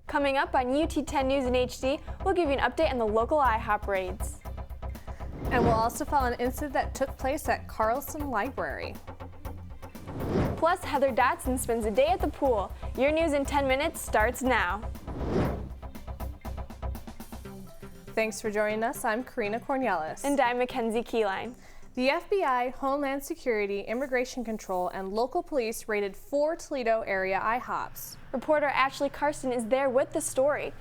Coming up on UT 10 News in HD, we'll give you an update on the local IHOP raids. And we'll also follow an incident that took place at Carlson Library. Plus, Heather Dotson spends a day at the pool. Your news in 10 minutes starts now. Thanks for joining us. I'm Karina Cornelius. And I'm Mackenzie Keyline. The FBI, Homeland Security, Immigration Control, and local police raided 4 Toledo area IHOPs. Reporter Ashley Karsten is there with the story,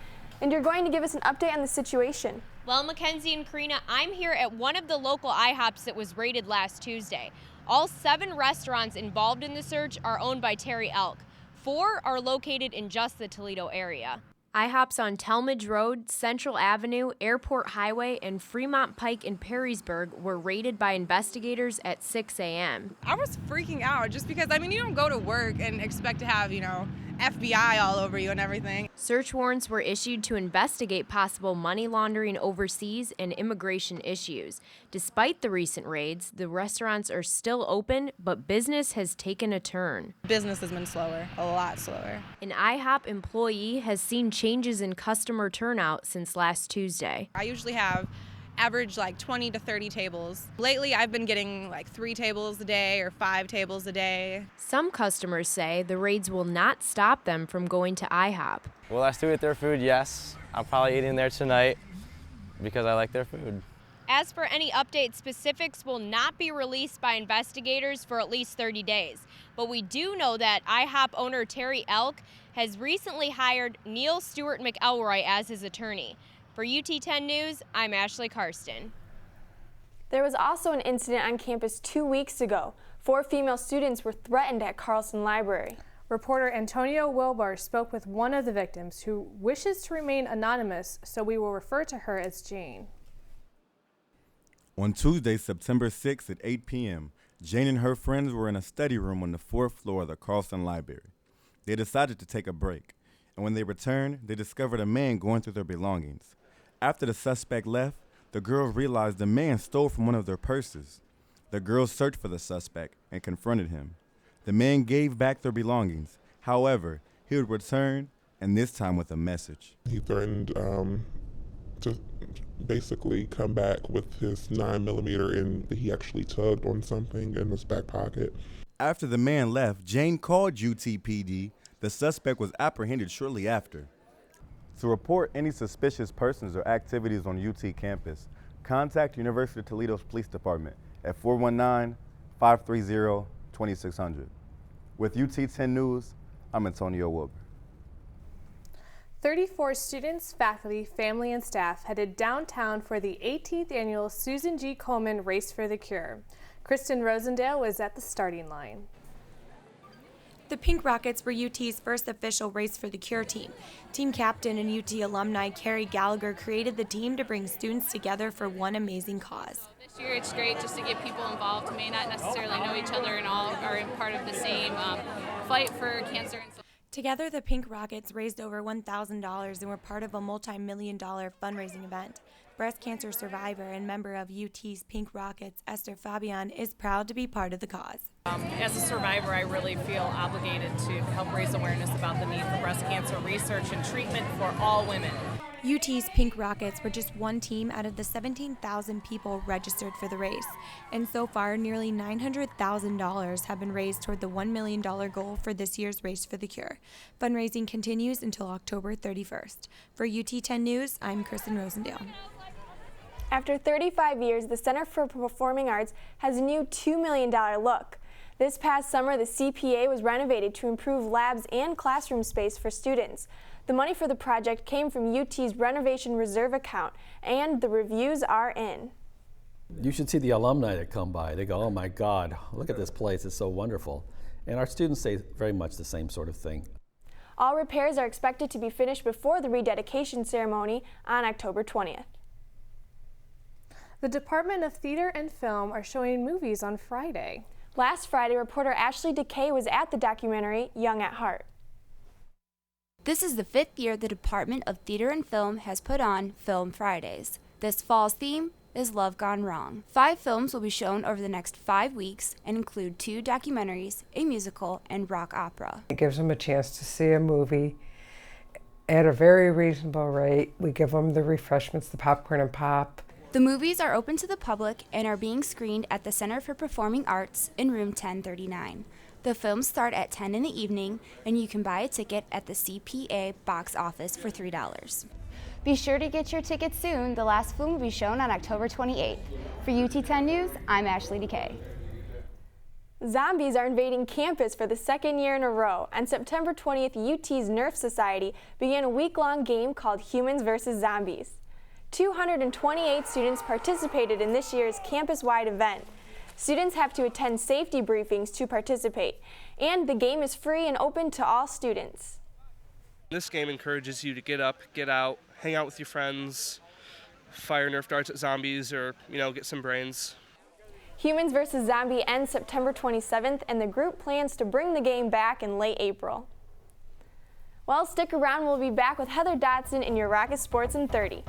and you're going to give us an update on the situation. Well, Mackenzie and Karina, I'm here at one of the local IHOPs that was raided last Tuesday. All 7 restaurants involved in the search are owned by Terry Elk. 4 are located in just the Toledo area. IHOPs on Talmadge Road, Central Avenue, Airport Highway, and Fremont Pike in Perrysburg were raided by investigators at 6 a.m. I was freaking out just because, you don't go to work and expect to have, FBI all over you and everything. Search warrants were issued to investigate possible money laundering overseas and immigration issues. Despite the recent raids, the restaurants are still open, but business has taken a turn. Business has been slower, a lot slower. An IHOP employee has seen changes in customer turnout since last Tuesday. I usually have average 20 to 30 tables. Lately, I've been getting 3 tables a day or 5 tables a day. Some customers say the raids will not stop them from going to IHOP. Will I still eat their food? Yes. I'm probably eating there tonight because I like their food. As for any updates, specifics will not be released by investigators for at least 30 days. But we do know that IHOP owner Terry Elk has recently hired Neil Stewart McElroy as his attorney. For UT 10 News, I'm Ashley Karsten. There was also an incident on campus 2 weeks ago. 4 female students were threatened at Carlson Library. Reporter Antonio Wilbur spoke with one of the victims who wishes to remain anonymous, so we will refer to her as Jane. On Tuesday, September 6th at 8 p.m., Jane and her friends were in a study room on the 4th floor of the Carlson Library. They decided to take a break, and when they returned, they discovered a man going through their belongings. After the suspect left, the girls realized the man stole from one of their purses. The girls searched for the suspect and confronted him. The man gave back their belongings. However, he would return, and this time with a message. He threatened to basically come back with his 9mm, and he actually tugged on something in his back pocket. After the man left, Jane called UTPD. The suspect was apprehended shortly after. To report any suspicious persons or activities on UT campus, contact University of Toledo's Police Department at 419-530-2600. With UT 10 News, I'm Antonio Wilbur. 34 students, faculty, family, and staff headed downtown for the 18th annual Susan G. Komen Race for the Cure. Kristen Rosendale was at the starting line. The Pink Rockets were UT's first official Race for the Cure team. Team captain and UT alumni Carrie Gallagher created the team to bring students together for one amazing cause. This year it's great just to get people involved who may not necessarily know each other and all are in part of the same fight for cancer and so. Together, the Pink Rockets raised over $1,000 and were part of a multi-million-dollar fundraising event. Breast cancer survivor and member of UT's Pink Rockets, Esther Fabian, is proud to be part of the cause. As a survivor, I really feel obligated to help raise awareness about the need for breast cancer research and treatment for all women. UT's Pink Rockets were just one team out of the 17,000 people registered for the race, and so far nearly $900,000 have been raised toward the $1 million goal for this year's Race for the Cure. Fundraising continues until October 31st. For UT 10 News, I'm Kristen Rosendale. After 35 years, the Center for Performing Arts has a new $2 million look. This past summer, the CPA was renovated to improve labs and classroom space for students. The money for the project came from UT's Renovation Reserve account, and the reviews are in. You should see the alumni that come by. They go, oh my God, look at this place, it's so wonderful. And our students say very much the same sort of thing. All repairs are expected to be finished before the rededication ceremony on October 20th. The Department of Theater and Film are showing movies on Friday. Last Friday, reporter Ashley DeKay was at the documentary Young at Heart. This is the 5th year the Department of Theater and Film has put on Film Fridays. This fall's theme is Love Gone Wrong. 5 films will be shown over the next 5 weeks and include 2 documentaries, a musical, and rock opera. It gives them a chance to see a movie at a very reasonable rate. We give them the refreshments, the popcorn and pop. The movies are open to the public and are being screened at the Center for Performing Arts in room 1039. The films start at 10 in the evening, and you can buy a ticket at the CPA box office for $3. Be sure to get your tickets soon. The last film will be shown on October 28th. For UT10 News, I'm Ashley DeKay. Zombies are invading campus for the second year in a row. On September 20th, UT's Nerf Society began a week-long game called Humans vs. Zombies. 228 students participated in this year's campus-wide event. Students have to attend safety briefings to participate, and the game is free and open to all students. This game encourages you to get up, get out, hang out with your friends, fire Nerf darts at zombies, or, get some brains. Humans vs. Zombie ends September 27th, and the group plans to bring the game back in late April. Well, stick around. We'll be back with Heather Dotson in your Rocket Sports in 30.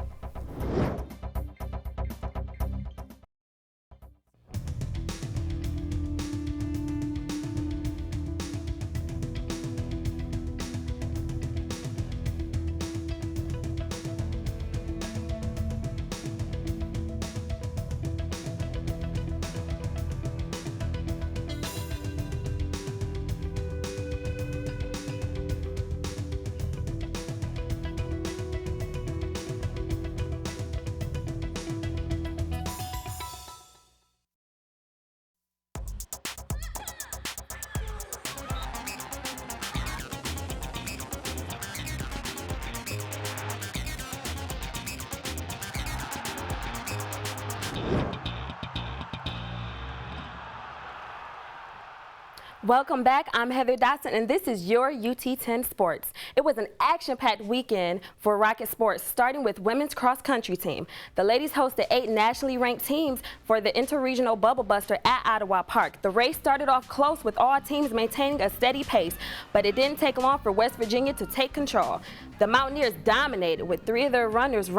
Welcome back. I'm Heather Dotson, and this is your UT10 Sports. It was an action-packed weekend for Rocket Sports, starting with women's cross-country team. The ladies hosted 8 nationally ranked teams for the Interregional Bubble Buster at Ottawa Park. The race started off close with all teams maintaining a steady pace, but it didn't take long for West Virginia to take control. The Mountaineers dominated with 3 of their runners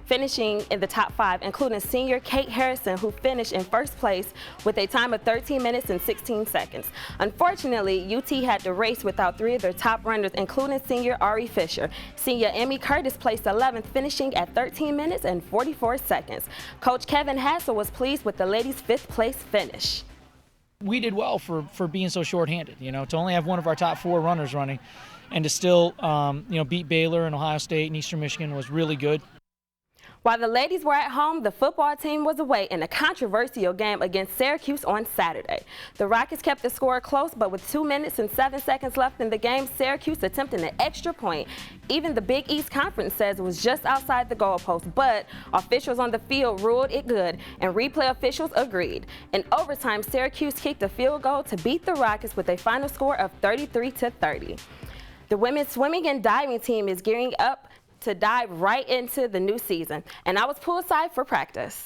finishing in the top 5, including senior Kate Harrison, who finished in first place with a time of 13 minutes and 16 seconds. Unfortunately, UT had to race without 3 of their top runners, including senior Ari Fisher. Senior Emmy Curtis placed 11th, finishing at 13 minutes and 44 seconds. Coach Kevin Hassel was pleased with the ladies' 5th place finish. We did well for being so short-handed, to only have one of our top 4 runners running and to still, beat Baylor and Ohio State and Eastern Michigan was really good. While the ladies were at home, the football team was away in a controversial game against Syracuse on Saturday. The Rockets kept the score close, but with 2 minutes and 7 seconds left in the game, Syracuse attempted an extra point. Even the Big East Conference says it was just outside the goalpost, but officials on the field ruled it good, and replay officials agreed. In overtime, Syracuse kicked a field goal to beat the Rockets with a final score of 33-30. The women's swimming and diving team is gearing up to dive right into the new season, and I was poolside for practice.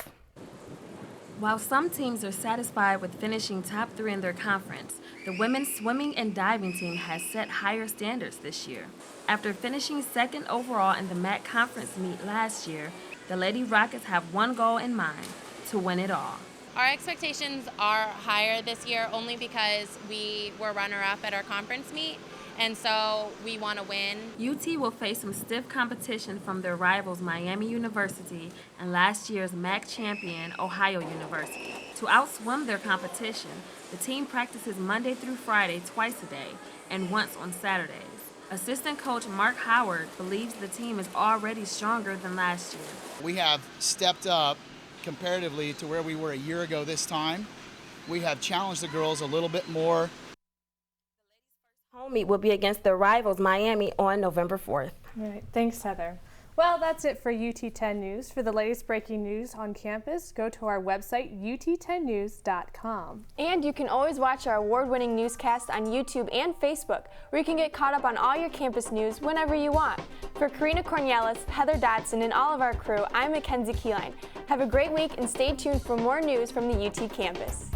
While some teams are satisfied with finishing top 3 in their conference, the women's swimming and diving team has set higher standards this year. After finishing 2nd overall in the MAC conference meet last year, the Lady Rockets have one goal in mind: to win it all. Our expectations are higher this year only because we were runner-up at our conference meet. And so we want to win. UT will face some stiff competition from their rivals Miami University and last year's MAC champion Ohio University. To outswim their competition, the team practices Monday through Friday twice a day and once on Saturdays. Assistant coach Mark Howard believes the team is already stronger than last year. We have stepped up comparatively to where we were a year ago this time. We have challenged the girls a little bit more. Home meet will be against their rivals Miami on November 4th. All right, thanks, Heather. Well, that's it for UT10 News. For the latest breaking news on campus, go to our website, ut10news.com. And you can always watch our award-winning newscast on YouTube and Facebook, where you can get caught up on all your campus news whenever you want. For Karina Cornelis, Heather Dotson, and all of our crew, I'm Mackenzie Keyline. Have a great week and stay tuned for more news from the UT campus.